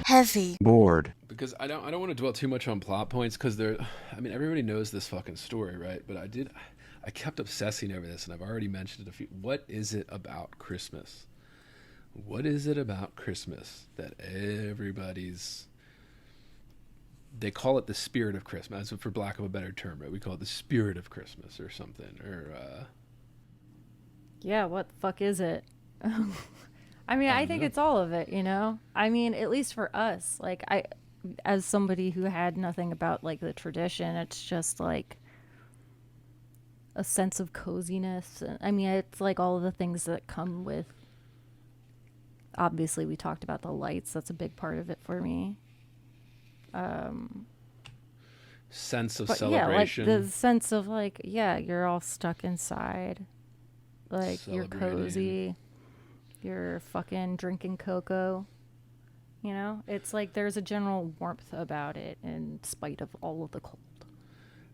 heavy, bored. Because I don't want to dwell too much on plot points because everybody knows this fucking story, right? But I kept obsessing over this, and I've already mentioned it a few. What is it about Christmas? What is it about Christmas that they call it the spirit of Christmas, for lack of a better term, right? We call it the spirit of Christmas or something, Yeah, what the fuck is it? I mean, I think it's all of it, you know? I mean, at least for us, like, as somebody who had nothing about, like, the tradition, it's just, like, a sense of coziness. I mean, it's, like, all of the things that come with, obviously, we talked about the lights. That's a big part of it for me. sense of But celebration. yeah, like, the sense of, like, yeah, you're all stuck inside. Like, you're Celebrating. cozy. You're fucking drinking cocoa. You know? It's like there's a general warmth about it in spite of all of the cold.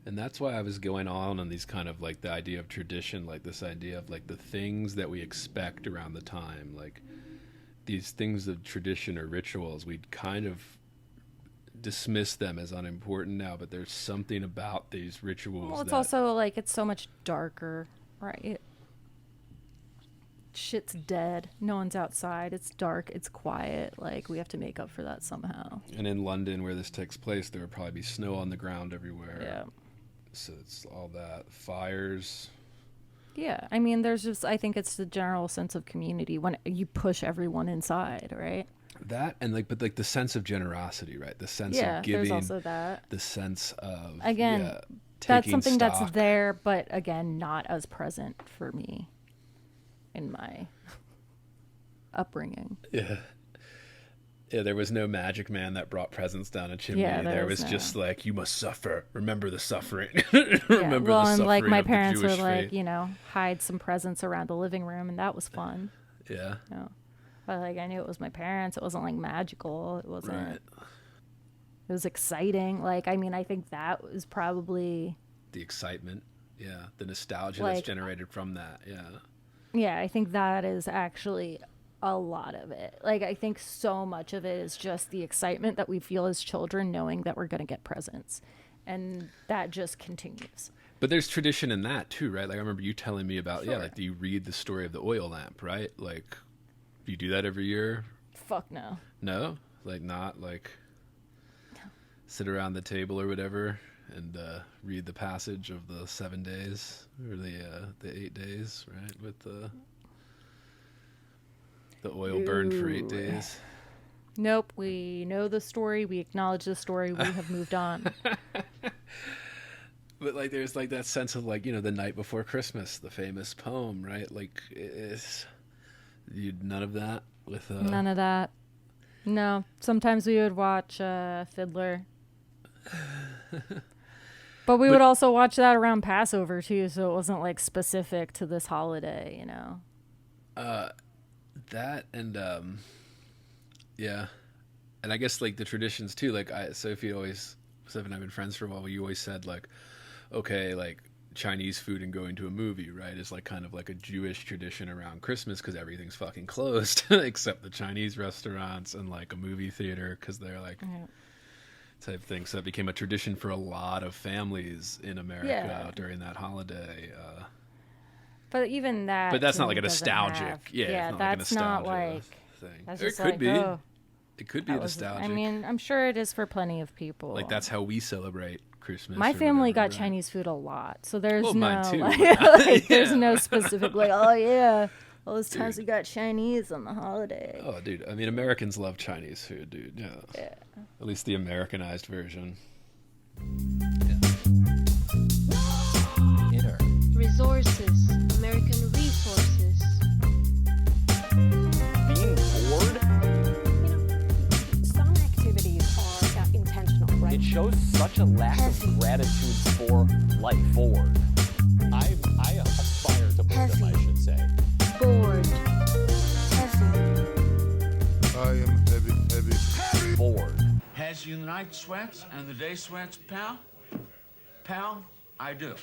And that's why I was going on these kind of like the idea of tradition, like this idea of like the things that we expect around the time, like these things of tradition or rituals, we'd kind of dismiss them as unimportant now, but there's something about these rituals. Well, it's also like it's so much darker, right? Shit's dead. No one's outside. It's dark. It's quiet. Like, we have to make up for that somehow. And in London, where this takes place, there would probably be snow on the ground everywhere. Yeah. So it's all that. Fires. Yeah. I mean, I think it's the general sense of community when you push everyone inside, right? That and but the sense of generosity, right? The sense Yeah, of giving. there's also that. The sense of Again, that's something that's there, but again, not as present for me in my upbringing. Yeah. Yeah, there was no magic man that brought presents down a chimney. Yeah, there was no. just like, you must suffer. Remember the suffering. Yeah. Remember Well, the and suffering like my of the parents were Jewish like, faith. you know, hide some presents around the living room, and that was fun. Yeah. You know? But like, I knew it was my parents. It wasn't like magical. It wasn't. Right. It was exciting. Like, I mean, I think that was probably. The excitement. Yeah. The nostalgia Like, that's generated from that. Yeah. Yeah, I think that is actually a lot of it. Like, I think so much of it is just the excitement that we feel as children knowing that we're going to get presents. And that just continues. But there's tradition in that too, right? Like I remember you telling me about, Sure. like, do you read the story of the oil lamp, right? Like, do you do that every year? Fuck no. No? Like not like sit around the table or whatever and read the passage of the 7 days or the 8 days, right? With the oil burned for 8 days. Nope, we know the story. We acknowledge the story. We have moved on. But like there's like that sense of like, you know, the night before Christmas, the famous poem, right? Like none of that with None of that. No. Sometimes we would watch Fiddler. But we would also watch that around Passover too, so it wasn't like specific to this holiday, you know. That and yeah. And I guess like the traditions too, like Sophie and I've been friends for a while, you always said like, okay, like Chinese food and going to a movie, right, is like kind of like a Jewish tradition around Christmas because everything's fucking closed except the Chinese restaurants and like a movie theater because they're like type thing. So it became a tradition for a lot of families in America during that holiday. But even that, but that's to not like me a doesn't nostalgic. have- Yeah, it's that's not like thing. that's It just could like, be. oh, It could be that was- nostalgic. I mean, I'm sure it is for plenty of people. like that's how we celebrate Christmas. My or family whatever, got right? Chinese food a lot, so there's Well, no mine too. like there's Yeah. no specific like, oh yeah, all those times Dude. we got Chinese on the holiday. Oh, dude. I mean, Americans love Chinese food, dude. Yeah. At least the Americanized version. Inner. Resources, American resources. Being bored, Some activities are intentional, right? it shows such a lack of gratitude for life. Bored. I aspire to boredom, I should say. Bored, heavy, I am heavy. Bored. Has you the night sweats and the day sweats, pal? Pal, I do.